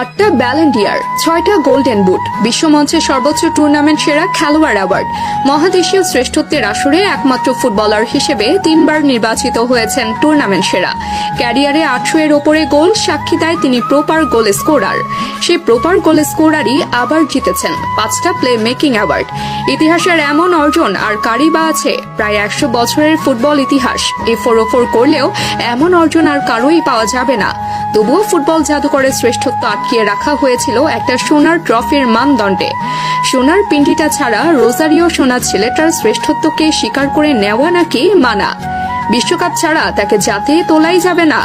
8টা Ballon deer, 6টা golden boot, বিশ্বমঞ্চে সর্বোচ্চ tournament সেরা খেলোয়াড় অ্যাওয়ার্ড, মহাদেশীয় শ্রেষ্ঠত্বের আসরে একমাত্র ফুটবলার হিসেবে 3বার নির্বাচিত হয়েছেন টুর্নামেন্ট সেরা। ক্যারিয়ারে 800 এর ওপরে গোল সাক্ষী দেয় তিনি প্রপার গোল স্কোরার। সেই প্রপার গোল স্কোরারই আবার জিতেছেন 5টা প্লে মেকিং অ্যাওয়ার্ড। ইতিহাসের এমন অর্জন আর কারই বা আছে? প্রায় 100 বছরের ফুটবল ইতিহাস এই 404 করলেও এমন অর্জন আর কারোই পাওয়া যাবে না। তবুও ফুটবল জাদুকরের শ্রেষ্ঠত্ব আটকিয়ে রাখা হয়েছিল একটা সোনার ট্রফির মানদণ্ডে। সোনার পিন্ডিটা ছাড়া রোজারিও সোনা ছেলেটার শ্রেষ্ঠত্বকে স্বীকার করে নেওয়া নাকি মানা? বিশ্বকাপ ছাড়া তাকে জাতে তোলাই যাবে না।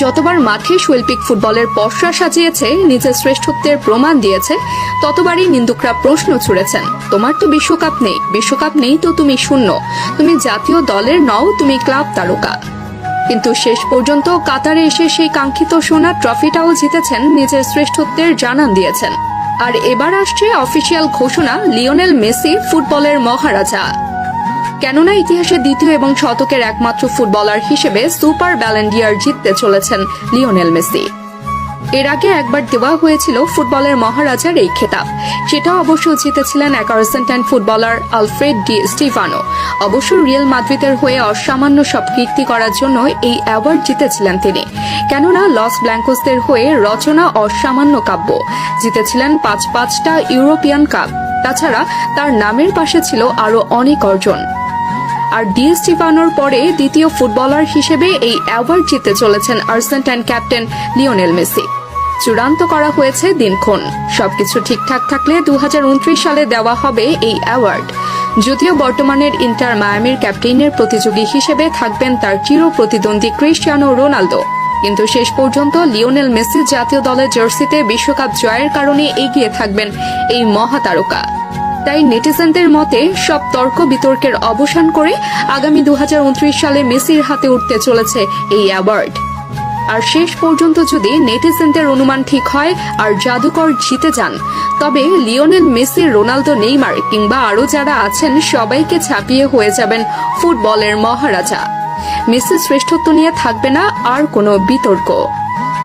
যতবার মাঠে শৈল্পিক ফুটবলের পসরা সাজিয়েছে, নিজের শ্রেষ্ঠত্বের প্রমাণ দিয়েছে, ততবারই নিন্দুকরা প্রশ্ন ছুড়েছেন, তোমার তো বিশ্বকাপ নেই তো তুমি শূন্য, তুমি জাতীয় দলের নও, তুমি ক্লাব তারকা। কিন্তু শেষ পর্যন্ত কাতারে এসে সেই কাঙ্ক্ষিত সোনার ট্রফিটাও জিতেছেন, নিজের শ্রেষ্ঠত্বের জানান দিয়েছেন। আর এবার আসছে অফিসিয়াল ঘোষণা, লিওনেল মেসি ফুটবলের মহারাজা। কেননা ইতিহাসে দ্বিতীয় এবং শতকের একমাত্র ফুটবলার হিসেবে সুপার ব্যালন ডিয়ার জিততে চলেছেন লিওনেল মেসি। এর আগে একবার দেওয়া হয়েছিল ফুটবলের মহারাজার এই খেতাব, সেটা অবশ্য জিতেছিলেন Argentine footballer Alfred D Stefano. অবশ্য রিয়াল মাদ্রিদের হয়ে অসামান্য সব কীর্তি করার জন্য এই অ্যাওয়ার্ড জিতেছিলেন তিনি। কেননা লস ব্ল্যাঙ্কোসদের হয়ে রচনা অসামান্য কাব্য, জিতেছিলেন 5টা ইউরোপিয়ান কাপ। তাছাড়া তার নামের পাশে ছিল আরো অনেক অর্জন। আর ডি স্টিফানোর পরে দ্বিতীয় ফুটবলার হিসেবে এই অ্যাওয়ার্ড জিতে চলেছেন আর্জেন্টাইন ক্যাপ্টেন লিওনেল মেসি। চূড়ান্ত করা হয়েছে দিনক্ষণ, সবকিছু ঠিকঠাক থাকলে 2029 সালে দেওয়া হবে এই অ্যাওয়ার্ড। যদিও বর্তমানের ইন্টার মায়ামির ক্যাপ্টেনের প্রতিযোগী হিসেবে থাকবেন তার চির প্রতিদ্বন্দ্বী ক্রিস্টিয়ানো রোনালদো, কিন্তু শেষ পর্যন্ত লিওনেল মেসি জাতীয় দলের জার্সিতে বিশ্বকাপ জয়ের কারণে এগিয়ে থাকবেন এই মহাতারকা। তাই নেটিজেনদের মতে সব তর্ক বিতর্কের অবসান করে আগামী 2029 সালে মেসির হাতে উঠতে চলেছে এই অ্যাওয়ার্ড। আর শেষ পর্যন্ত যদি নেটিজেনদের অনুমান ঠিক হয় আর জাদুকর জিতে যান, তবে লিওনেল মেসি, রোনালদো, নেইমার কিংবা আরও যারা আছেন সবাইকে ছাপিয়ে হয়ে যাবেন ফুটবলের মহারাজা। মেসির শ্রেষ্ঠত্ব নিয়ে থাকবে না আর কোনো বিতর্ক।